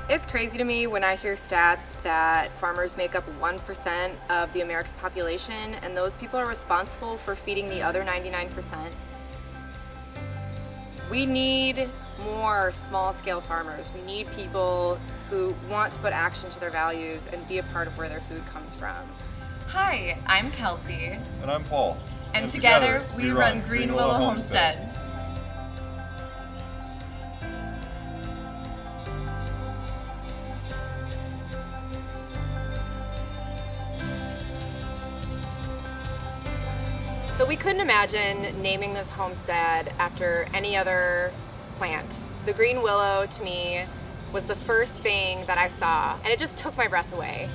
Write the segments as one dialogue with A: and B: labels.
A: It's crazy to me when I hear stats that farmers make up 1% of the American population, and those people are responsible for feeding the other 99%. We need more small-scale farmers. We need people who want to put action to their values and be a part of where their food comes from.
B: Hi, I'm Kelsey.
C: And I'm Paul.
B: And together we run Green Willow Homestead.
A: So we couldn't imagine naming this homestead after any other plant. The green willow, to me, was the first thing that I saw, and it just took my breath away.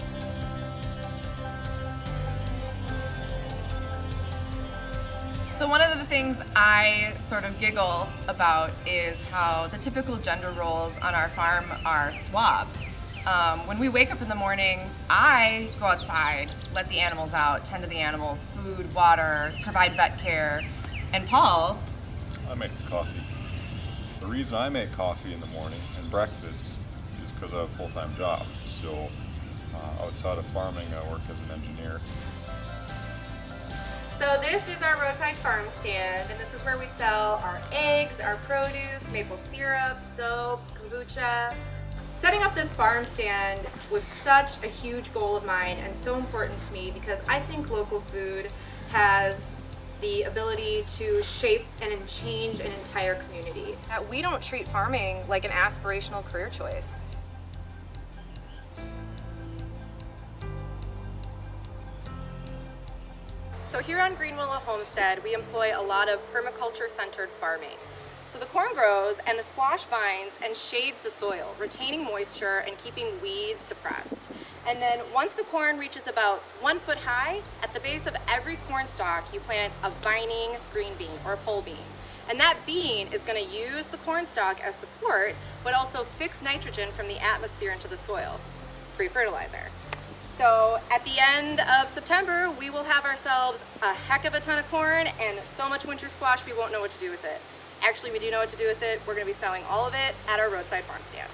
B: So one of the things I sort of giggle about is how the typical gender roles on our farm are swapped. When we wake up in the morning, I go outside, let the animals out, tend to the animals, food, water, provide vet care, and Paul...
C: I make coffee. The reason I make coffee in the morning and breakfast is because I have a full-time job. So outside of farming, I work as an engineer.
A: So this is our roadside farm stand, and this is where we sell our eggs, our produce, maple syrup, soap, kombucha. Setting up this farm stand was such a huge goal of mine and so important to me because I think local food has the ability to shape and change an entire community. That we don't treat farming like an aspirational career choice. So here on Green Willow Homestead, we employ a lot of permaculture-centered farming. So the corn grows and the squash vines and shades the soil, retaining moisture and keeping weeds suppressed. And then once the corn reaches about 1 foot high, at the base of every corn stalk, you plant a vining green bean or a pole bean. And that bean is going to use the corn stalk as support, but also fix nitrogen from the atmosphere into the soil, free fertilizer. So at the end of September, we will have ourselves a heck of a ton of corn and so much winter squash we won't know what to do with it. Actually, we do know what to do with it. We're going to be selling all of it at our roadside farm stand.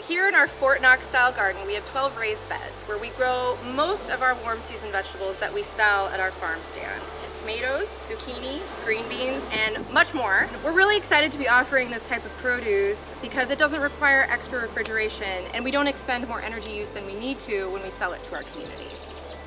A: Here in our Fort Knox style garden, we have 12 raised beds where we grow most of our warm season vegetables that we sell at our farm stand. Tomatoes, zucchini, green beans, and much more. We're really excited to be offering this type of produce because it doesn't require extra refrigeration and we don't expend more energy use than we need to when we sell it to our community.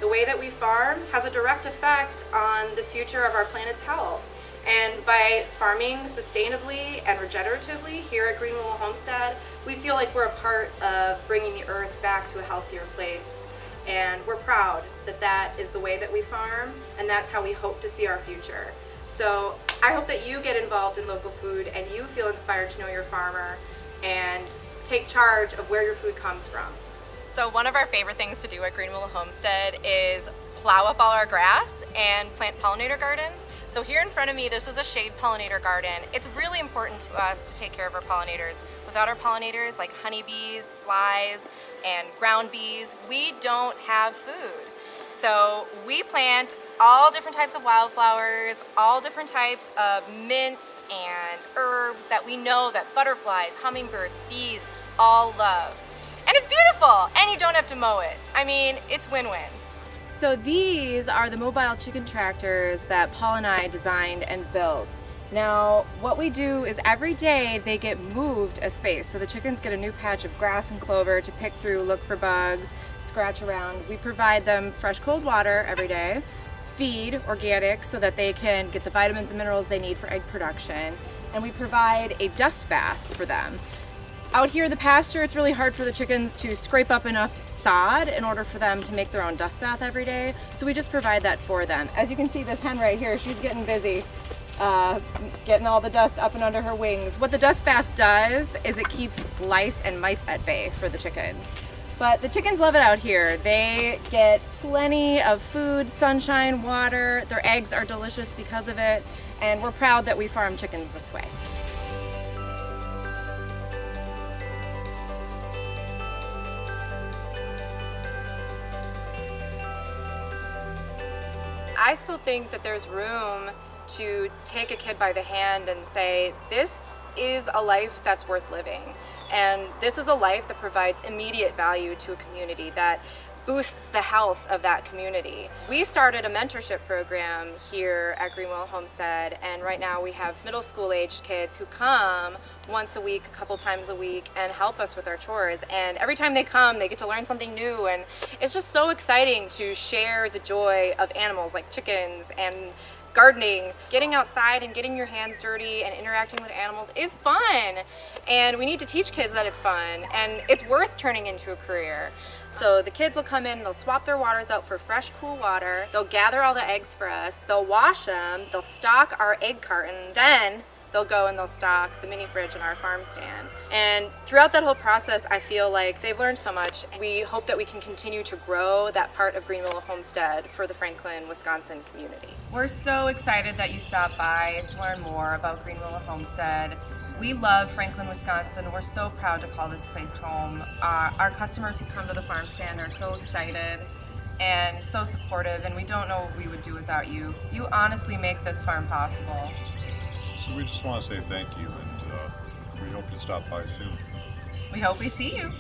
A: The way that we farm has a direct effect on the future of our planet's health. And by farming sustainably and regeneratively here at Green Willow Homestead, we feel like we're a part of bringing the earth back to a healthier place. And we're proud that that is the way that we farm, and that's how we hope to see our future. So I hope that you get involved in local food and you feel inspired to know your farmer and take charge of where your food comes from.
D: So one of our favorite things to do at Green Willow Homestead is plow up all our grass and plant pollinator gardens. So here in front of me, this is a shade pollinator garden. It's really important to us to take care of our pollinators. Without our pollinators, like honeybees, flies, and ground bees, we don't have food. So we plant all different types of wildflowers, all different types of mints and herbs that we know that butterflies, hummingbirds, bees all love. And it's beautiful, and you don't have to mow it. I mean, it's win-win.
A: So these are the mobile chicken tractors that Paul and I designed and built. Now, what we do is every day they get moved a space. So the chickens get a new patch of grass and clover to pick through, look for bugs, scratch around. We provide them fresh cold water every day, feed organic so that they can get the vitamins and minerals they need for egg production, and we provide a dust bath for them. Out here in the pasture, it's really hard for the chickens to scrape up enough sod in order for them to make their own dust bath every day. So we just provide that for them. As you can see, this hen right here, she's getting busy getting all the dust up and under her wings. What the dust bath does is it keeps lice and mites at bay for the chickens. But the chickens love it out here. They get plenty of food, sunshine, water. Their eggs are delicious because of it. And we're proud that we farm chickens this way. I still think that there's room to take a kid by the hand and say, this is a life that's worth living. And this is a life that provides immediate value to a community, that boosts the health of that community. We started a mentorship program here at Willow Homestead, and right now we have middle school aged kids who come once a week, a couple times a week, and help us with our chores. And every time they come, they get to learn something new, and it's just so exciting to share the joy of animals like chickens and gardening. Getting outside and getting your hands dirty and interacting with animals is fun, and we need to teach kids that it's fun and it's worth turning into a career. So the kids will come in, they'll swap their waters out for fresh, cool water, they'll gather all the eggs for us, they'll wash them, they'll stock our egg cartons, then they'll go and they'll stock the mini fridge in our farm stand. And throughout that whole process, I feel like they've learned so much. We hope that we can continue to grow that part of Willow Homestead for the Franklin, Wisconsin community.
B: We're so excited that you stopped by to learn more about Willow Homestead. We love Franklin, Wisconsin. We're so proud to call this place home. Our customers who come to the farm stand are so excited and so supportive, and we don't know what we would do without you. You honestly make this farm possible.
C: So we just want to say thank you, and we hope you stop by soon.
B: We hope we see you.